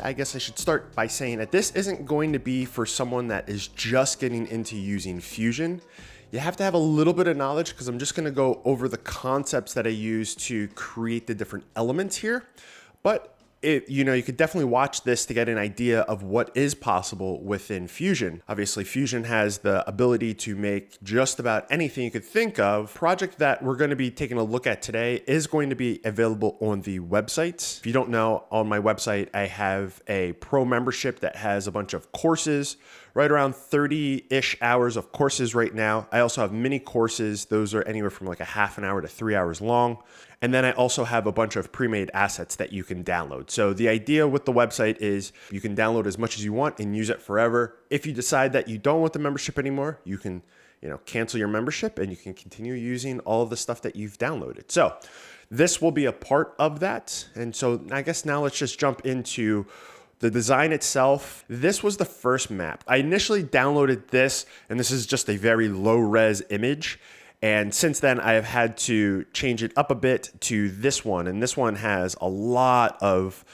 I guess I should start by saying that this isn't going to be for someone that is just getting into using Fusion. You have to have a little bit of knowledge because I'm just going to go over the concepts that I use to create the different elements here. But you could definitely watch this to get an idea of what is possible within Fusion. Obviously, Fusion has the ability to make just about anything you could think of. The project that we're going to be taking a look at today is going to be available on the website. If you don't know, on my website, I have a pro membership that has a bunch of courses, right around 30-ish hours of courses right now. I also have mini courses. Those are anywhere from like a half an hour to 3 hours long. And then I also have a bunch of pre-made assets that you can download. So the idea with the website is you can download as much as you want and use it forever. If you decide that you don't want the membership anymore, you can cancel your membership and you can continue using all of the stuff that you've downloaded. So this will be a part of that. And so I guess now let's just jump into the design itself. This was the first map. I initially downloaded this, and this is just a very low res image. And since then, I have had to change it up a bit to this one. And this one has a lot of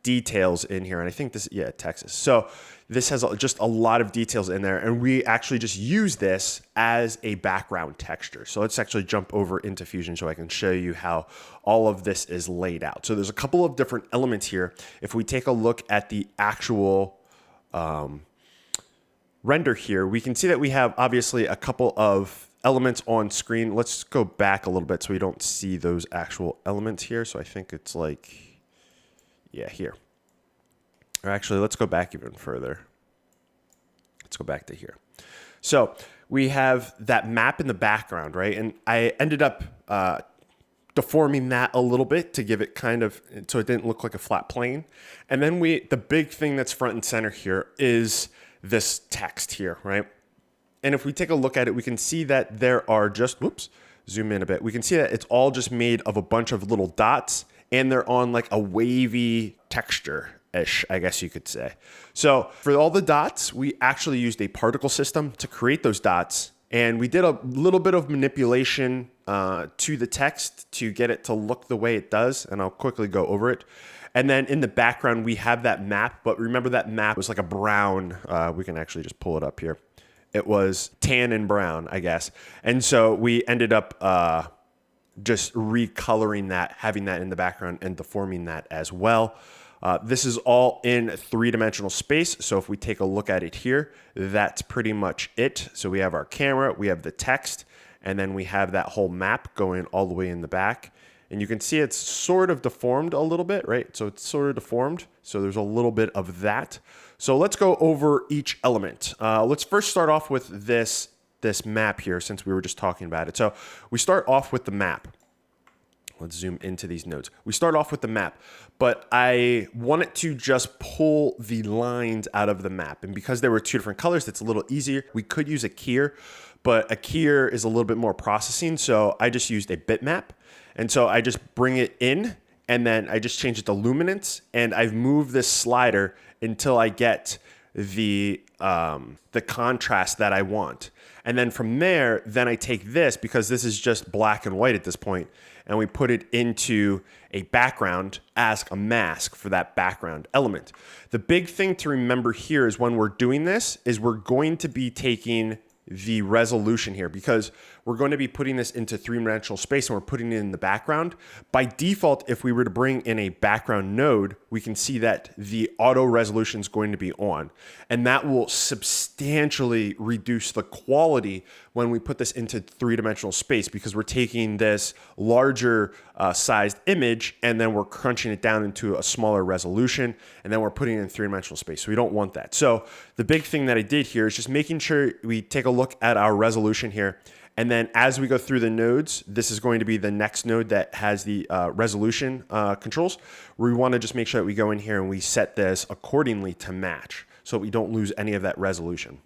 details in here. And I think this, yeah, Texas. So this has just a lot of details in there. And we actually just use this as a background texture. So let's actually jump over into Fusion so I can show you how all of this is laid out. So there's a couple of different elements here. If we take a look at the actual render here, we can see that we have obviously a couple of elements on screen. Let's go back a little bit so we don't see those actual elements here. So I think it's like, yeah, here. Or actually, let's go back even further. Let's go back to here. So we have that map in the background, right? And I ended up deforming that a little bit to give it kind of, so it didn't look like a flat plane. And then the big thing that's front and center here is this text here, right? And if we take a look at it, we can see that there are just, whoops, zoom in a bit. We can see that it's all just made of a bunch of little dots and they're on like a wavy texture-ish, I guess you could say. So for all the dots, we actually used a particle system to create those dots. And we did a little bit of manipulation to the text to get it to look the way it does. And I'll quickly go over it. And then in the background, we have that map. But remember that map was like a brown. We can actually just pull it up here. It was tan and brown, I guess. And so we ended up just recoloring that, having that in the background and deforming that as well. This is all in three-dimensional space. So if we take a look at it here, that's pretty much it. So we have our camera, we have the text, and then we have that whole map going all the way in the back. And you can see it's sort of deformed a little bit, right? So it's sort of deformed. So there's a little bit of that. So let's go over each element. Let's first start off with this map here, since we were just talking about it. So we start off with the map. Let's zoom into these nodes. We start off with the map, but I wanted to just pull the lines out of the map. And because there were two different colors, it's a little easier. We could use a keyer, but a keyer is a little bit more processing. So I just used a bitmap. And so I just bring it in and then I just change it to luminance, and I've moved this slider until I get the contrast that I want. And then from there, then I take this, because this is just black and white at this point, and we put it into a background as a mask for that background element. The big thing to remember here is when we're doing this is we're going to be taking the resolution here, because we're going to be putting this into three-dimensional space and we're putting it in the background. By default, if we were to bring in a background node, we can see that the auto resolution is going to be on, and that will substantially reduce the quality when we put this into three-dimensional space, because we're taking this larger sized image and then we're crunching it down into a smaller resolution, and then we're putting it in three-dimensional space. So we don't want that. So the big thing that I did here is just making sure we take a look at our resolution here. And then as we go through the nodes, this is going to be the next node that has the resolution controls. We want to just make sure that we go in here and we set this accordingly to match, so we don't lose any of that resolution.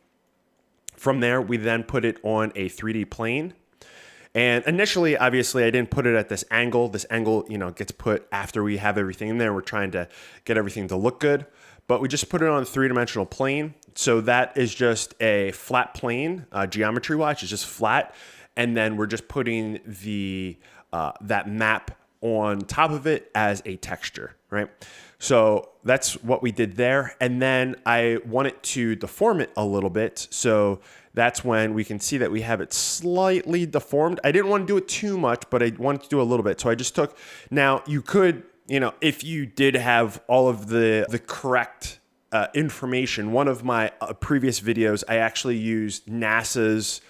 From there, we then put it on a 3D plane. And initially, obviously, I didn't put it at this angle. This angle, gets put after we have everything in there. We're trying to get everything to look good. But we just put it on a three-dimensional plane. So that is just a flat plane, geometry-wise, it's just flat. And then we're just putting the that map on top of it as a texture, right? So that's what we did there. And then I wanted to deform it a little bit. So that's when we can see that we have it slightly deformed. I didn't want to do it too much, but I wanted to do a little bit. So I just took, now you could, you know, if you did have all of the correct information, one of my previous videos, I actually used NASA's,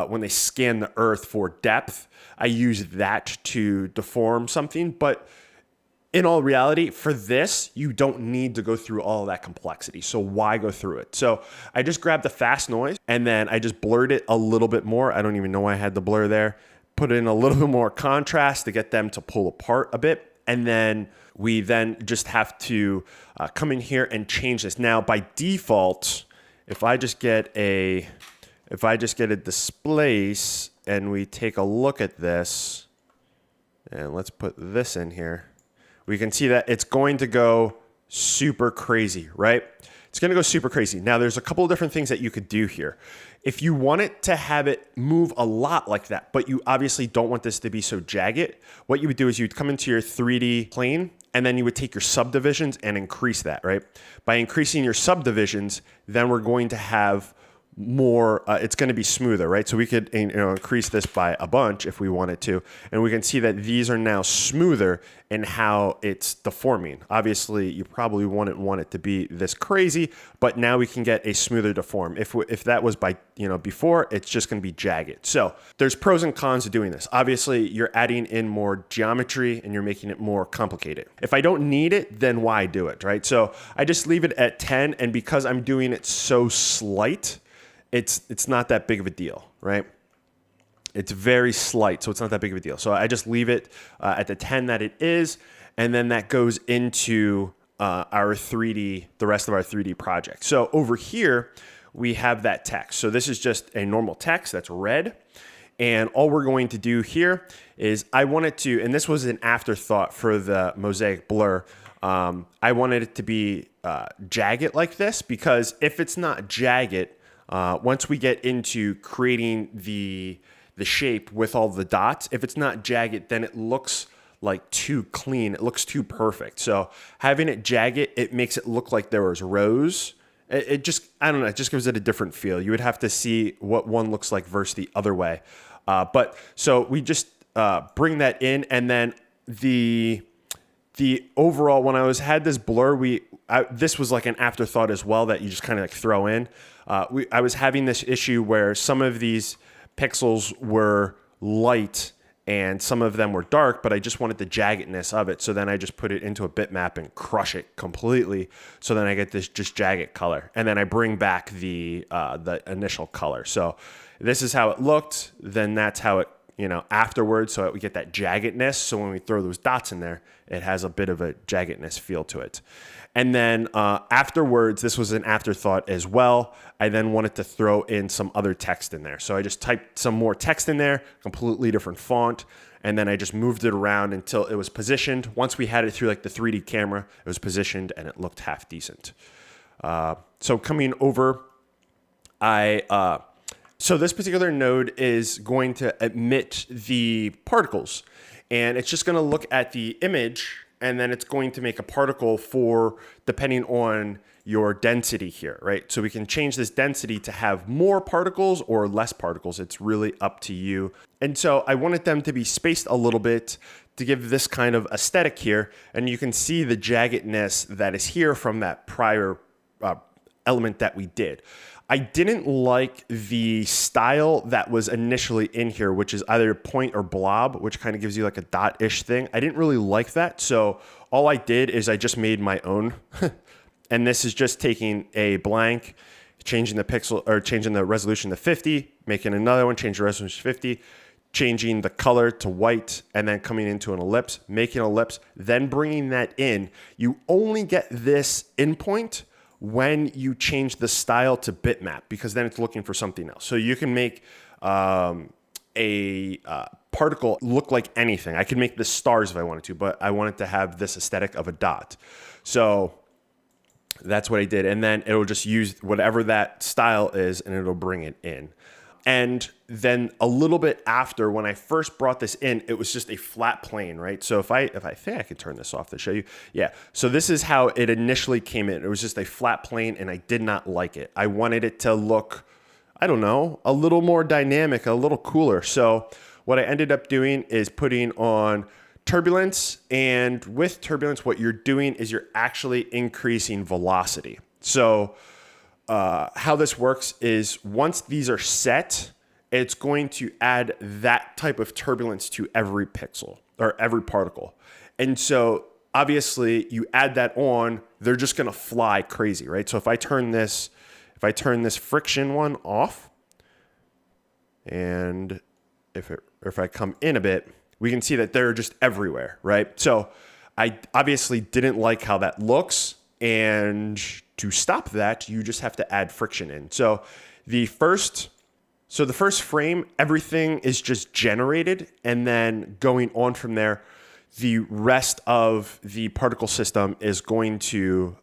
when they scan the Earth for depth, I used that to deform something. But in all reality, for this, you don't need to go through all of that complexity. So why go through it? So I just grabbed the fast noise and then I just blurred it a little bit more. I don't even know why I had the blur there. Put in a little bit more contrast to get them to pull apart a bit. And then we then just have to come in here and change this. Now, by default, if I just get a displace and we take a look at this, and let's put this in here, we can see that it's going to go super crazy, right? It's going to go super crazy. Now, there's a couple of different things that you could do here. If you want it to have it move a lot like that, but you obviously don't want this to be so jagged, what you would do is you'd come into your 3D plane and then you would take your subdivisions and increase that, right? By increasing your subdivisions, then we're going to have more, it's going to be smoother, right? So we could, you know, increase this by a bunch if we wanted to, and we can see that these are now smoother in how it's deforming. Obviously, you probably wouldn't want it to be this crazy, but now we can get a smoother deform. If that was by, you know, before, it's just going to be jagged. So there's pros and cons to doing this. Obviously, you're adding in more geometry and you're making it more complicated. If I don't need it, then why do it, right? So I just leave it at 10, and because I'm doing it so slight, it's not that big of a deal, right? It's very slight, so it's not that big of a deal. So I just leave it at the 10 that it is, and then that goes into our 3D, the rest of our 3D project. So over here, we have that text. So this is just a normal text that's red. And all we're going to do here is I wanted to, and this was an afterthought for the mosaic blur, I wanted it to be jagged like this, because if it's not jagged, once we get into creating the shape with all the dots, if it's not jagged, then it looks like too clean. It looks too perfect. So having it jagged, it makes it look like there was rows. It just, I don't know, it just gives it a different feel. You would have to see what one looks like versus the other way. But so we just bring that in, and then the overall, when I had this blur, this was like an afterthought as well that you just kind of like throw in. I was having this issue where some of these pixels were light and some of them were dark, but I just wanted the jaggedness of it. So then I just put it into a bitmap and crush it completely. So then I get this just jagged color, and then I bring back the initial color. So this is how it looked. Then that's how it, you know, afterwards, so that we get that jaggedness. So when we throw those dots in there, it has a bit of a jaggedness feel to it. And then afterwards, this was an afterthought as well. I then wanted to throw in some other text in there. So I just typed some more text in there, completely different font. And then I just moved it around until it was positioned. Once we had it through like the 3D camera, it was positioned and it looked half decent. So coming over, so this particular node is going to emit the particles, and it's just going to look at the image, and then it's going to make a particle for depending on your density here, right? So we can change this density to have more particles or less particles. It's really up to you. And so I wanted them to be spaced a little bit to give this kind of aesthetic here, and you can see the jaggedness that is here from that prior element that we did. I didn't like the style that was initially in here, which is either point or blob, which kind of gives you like a dot-ish thing. I didn't really like that. So all I did is I just made my own. And this is just taking a blank, changing the pixel or changing the resolution to 50, making another one, change the resolution to 50, changing the color to white, and then coming into an ellipse, making an ellipse, then bringing that in. You only get this endpoint when you change the style to bitmap, because then it's looking for something else. So you can make a particle look like anything. I could make the stars if I wanted to, but I wanted to have this aesthetic of a dot. So that's what I did. And then it'll just use whatever that style is and it'll bring it in. And then a little bit after, when I first brought this in, it was just a flat plane, right? So if I think I can turn this off to show you. Yeah, so this is how it initially came in. It was just a flat plane, and I did not like it. I wanted it to look, I don't know, a little more dynamic, a little cooler. So what I ended up doing is putting on turbulence, and with turbulence, what you're doing is you're actually increasing velocity. So how this works is once these are set, it's going to add that type of turbulence to every pixel or every particle. And so obviously you add that on, they're just going to fly crazy, right? So if I turn this friction one off, and if I come in a bit, we can see that they're just everywhere, right? So I obviously didn't like how that looks, and to stop that, you just have to add friction in. So the first frame, everything is just generated, and then going on from there, the rest of the particle system is going to,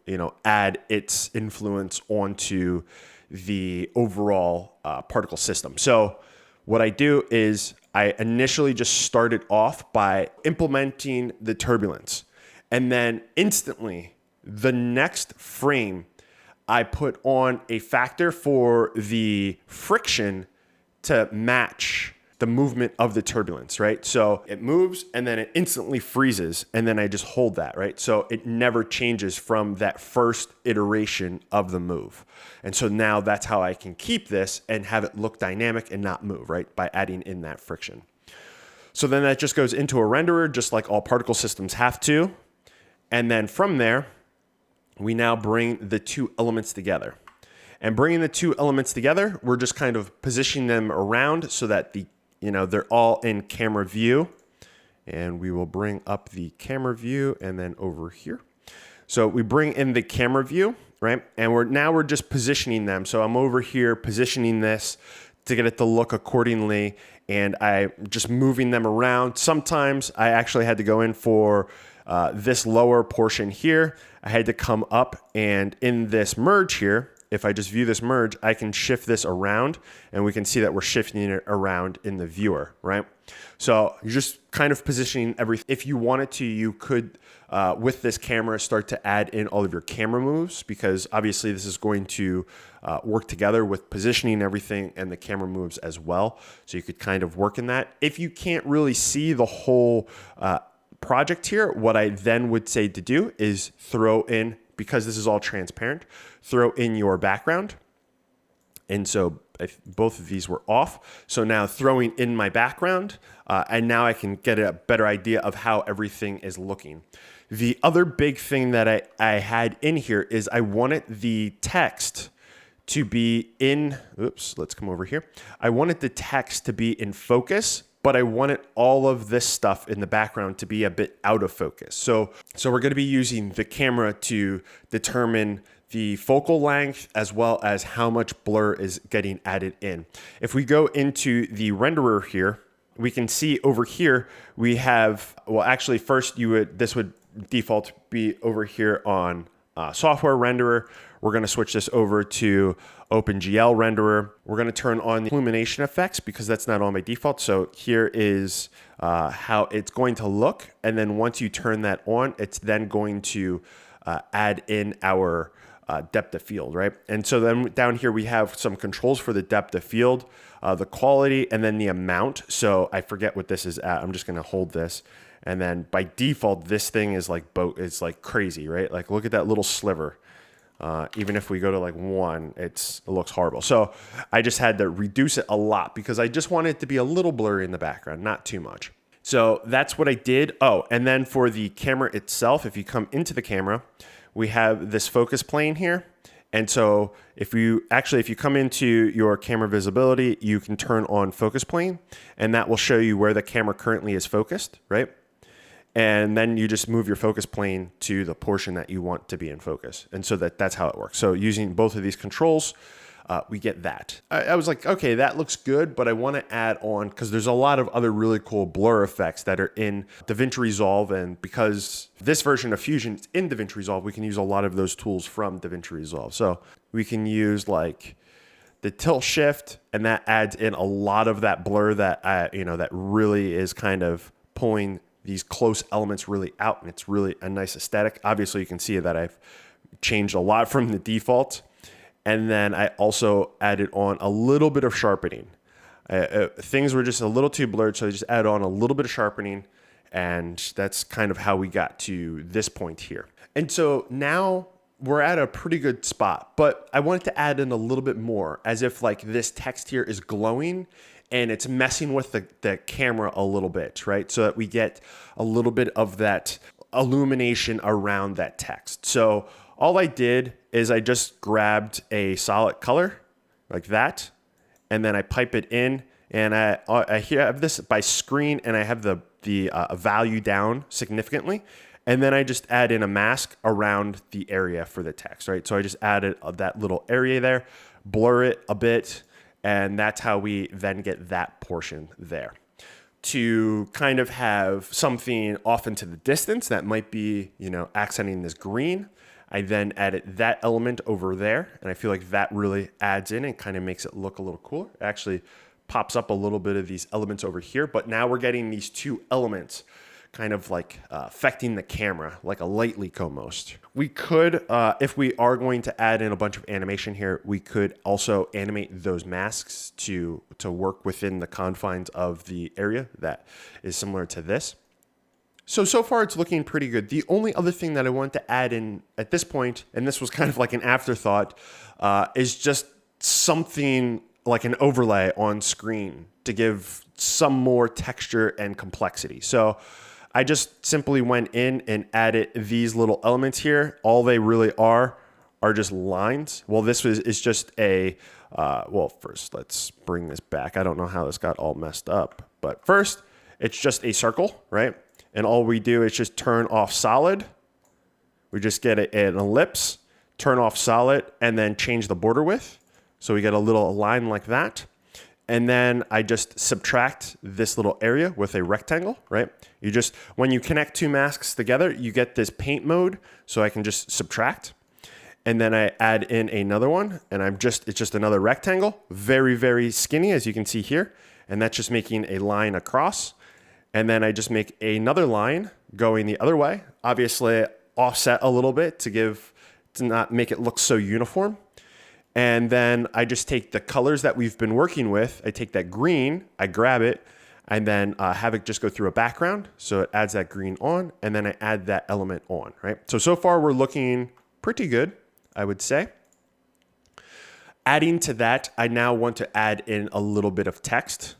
add its influence onto the overall particle system. So what I do is I initially just started off by implementing the turbulence, and then instantly the next frame, I put on a factor for the friction to match the movement of the turbulence, right? So it moves and then it instantly freezes, and then I just hold that, right? So it never changes from that first iteration of the move. And so now that's how I can keep this and have it look dynamic and not move, right? By adding in that friction. So then that just goes into a renderer, just like all particle systems have to. And then from there, we now bring the two elements together. And bringing the two elements together, we're just kind of positioning them around so that they're all in camera view. And we will bring up the camera view and then over here. So we bring in the camera view, right? And we're just positioning them. So I'm over here positioning this to get it to look accordingly. And I'm just moving them around. Sometimes I actually had to go in for this lower portion here. I had to come up, and in this merge here, if I just view this merge, I can shift this around, and we can see that we're shifting it around in the viewer, right? So you're just kind of positioning everything. If you wanted to, you could, with this camera, start to add in all of your camera moves, because obviously this is going to work together with positioning everything and the camera moves as well. So you could kind of work in that. If you can't really see the whole project here, what I then would say to do is throw in, because this is all transparent, throw in your background. And so both of these were off. So now throwing in my background, and now I can get a better idea of how everything is looking. The other big thing that I had in here is I wanted the text to be in, let's come over here. I wanted the text to be in focus, but I wanted all of this stuff in the background to be a bit out of focus. So we're going to be using the camera to determine the focal length as well as how much blur is getting added in. If we go into the renderer here, we can see over here we have, well, actually first this would default be over here on software renderer. We're going to switch this over to OpenGL renderer. We're going to turn on the illumination effects because that's not on by default. So here is how it's going to look. And then once you turn that on, it's then going to add in our depth of field, right? And so then down here, we have some controls for the depth of field, the quality, and then the amount. So I forget what this is at. I'm just going to hold this. And then by default, this thing is like it's like crazy, right? Like look at that little sliver. Even if we go to like 1, it looks horrible. So I just had to reduce it a lot because I just wanted it to be a little blurry in the background, not too much. So that's what I did. Oh, and then for the camera itself, if you come into the camera, we have this focus plane here. And so if you come into your camera visibility, you can turn on focus plane, and that will show you where the camera currently is focused, right? And then you just move your focus plane to the portion that you want to be in focus. And so that's how it works. So using both of these controls, we get that. I was like, okay, that looks good, but I want to add on, because there's a lot of other really cool blur effects that are in DaVinci Resolve. And because this version of Fusion is in DaVinci Resolve, we can use a lot of those tools from DaVinci Resolve. So we can use like the tilt shift, and that adds in a lot of that blur that that really is kind of pulling these close elements really out, and it's really a nice aesthetic. Obviously, you can see that I've changed a lot from the default, and then I also added on a little bit of sharpening. Things were just a little too blurred, so I just added on a little bit of sharpening, and that's kind of how we got to this point here. And so now we're at a pretty good spot, but I wanted to add in a little bit more, as if like this text here is glowing and it's messing with the camera a little bit, right? So that we get a little bit of that illumination around that text. So all I did is I just grabbed a solid color like that, and then I pipe it in, and I have this by screen, and I have the value down significantly. And then I just add in a mask around the area for the text, right? So I just added that little area there, blur it a bit, and that's how we then get that portion there. To kind of have something off into the distance that might be, accenting this green, I then added that element over there, and I feel like that really adds in and kind of makes it look a little cooler. It actually pops up a little bit of these elements over here, but now we're getting these two elements kind of like affecting the camera, like a light leak almost. We could, if we are going to add in a bunch of animation here, we could also animate those masks to work within the confines of the area that is similar to this. So far it's looking pretty good. The only other thing that I want to add in at this point, and this was kind of like an afterthought, is just something like an overlay on screen to give some more texture and complexity. So I just simply went in and added these little elements here. All they really are just lines. Well, this is just a, well, first let's bring this back. I don't know how this got all messed up, but first it's just a circle, right? And all we do is just turn off solid. We just get an ellipse, turn off solid, and then change the border width. So we get a little line like that. And then I just subtract this little area with a rectangle, right? You just, when you connect two masks together, you get this paint mode. So I can just subtract. And then I add in another one, and it's just another rectangle, very, very skinny, as you can see here. And that's just making a line across. And then I just make another line going the other way, obviously offset a little bit to not make it look so uniform. And then I just take the colors that we've been working with. I take that green, I grab it, and then have it just go through a background. So it adds that green on, and then I add that element on, right? So far we're looking pretty good, I would say. Adding to that, I now want to add in a little bit of text.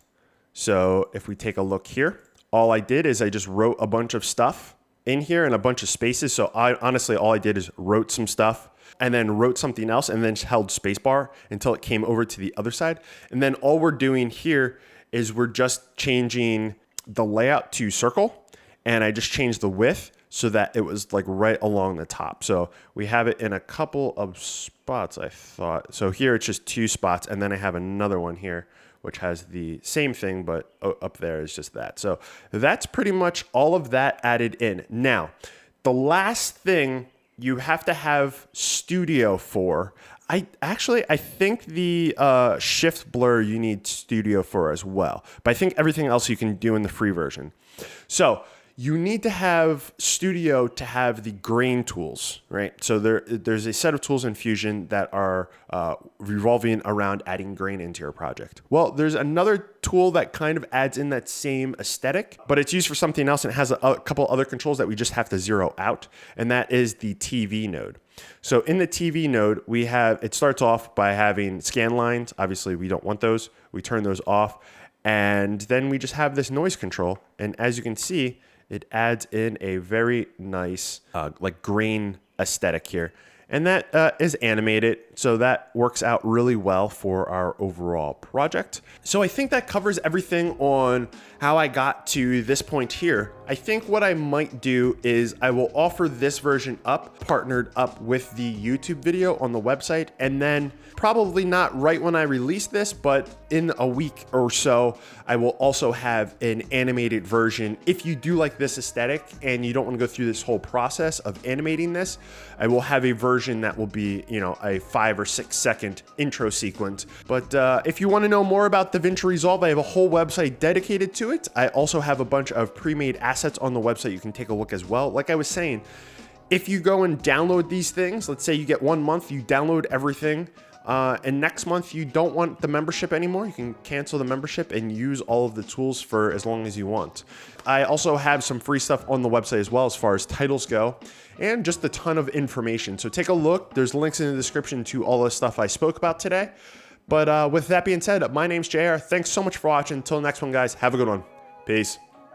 So if we take a look here, all I did is I just wrote a bunch of stuff in here and a bunch of spaces. So honestly, all I did is wrote some stuff, and then wrote something else, and then held spacebar until it came over to the other side. And then all we're doing here is we're just changing the layout to circle, and I just changed the width so that it was like right along the top. So we have it in a couple of spots, I thought. So here it's just 2 spots, and then I have another one here which has the same thing, but up there is just that. So that's pretty much all of that added in. Now, the last thing you have to have Studio for. I think the shift blur you need Studio for as well. But I think everything else you can do in the free version. So you need to have Studio to have the grain tools, right? So there's a set of tools in Fusion that are revolving around adding grain into your project. Well, there's another tool that kind of adds in that same aesthetic, but it's used for something else and it has a couple other controls that we just have to zero out, and that is the TV node. So in the TV node, it starts off by having scan lines. Obviously, we don't want those. We turn those off, and then we just have this noise control. And as you can see, it adds in a very nice like grain aesthetic here. And that is animated, so that works out really well for our overall project. So I think that covers everything on how I got to this point here. I think what I might do is I will offer this version up, partnered up with the YouTube video on the website, and then probably not right when I release this, but in a week or so, I will also have an animated version. If you do like this aesthetic and you don't want to go through this whole process of animating this, I will have a version that will be, you know, a 5 or 6 second intro sequence. But if you want to know more about DaVinci Resolve, I have a whole website dedicated to it. I also have a bunch of pre-made assets on the website you can take a look as well. Like I was saying, if you go and download these things, let's say you get 1 month, you download everything, and next month you don't want the membership anymore, you can cancel the membership and use all of the tools for as long as you want. I also have some free stuff on the website as well as far as titles go, and just a ton of information. So take a look. There's links in the description to all the stuff I spoke about today. But with that being said, my name's JR. Thanks so much for watching. Until next one, guys, have a good one. Peace.